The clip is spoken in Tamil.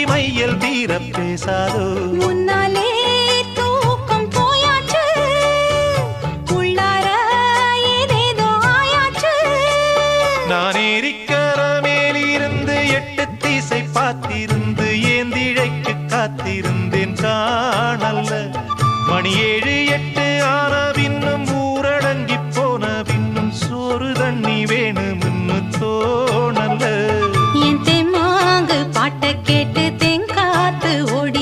மையல் தீர பேசாதோ முன்னாலே தூக்கம் போயாச்சு உள்ளார ஏதேதோ ஆயாச்சு நான் ஏரிக்கர மேலிருந்து 8 திசை பார்த்திருந்து ஏந்திழைக்கு காத்திருந்தேன் காணல்ல மணி 7 8 ஆன பின்னும் ஊரடங்கி போன பின்னும் சோறு தண்ணி வேணும்னு தோணல்ல என் தெம்மாங்கு பாட்ட கேட்டு தெங்காத்து ஓடி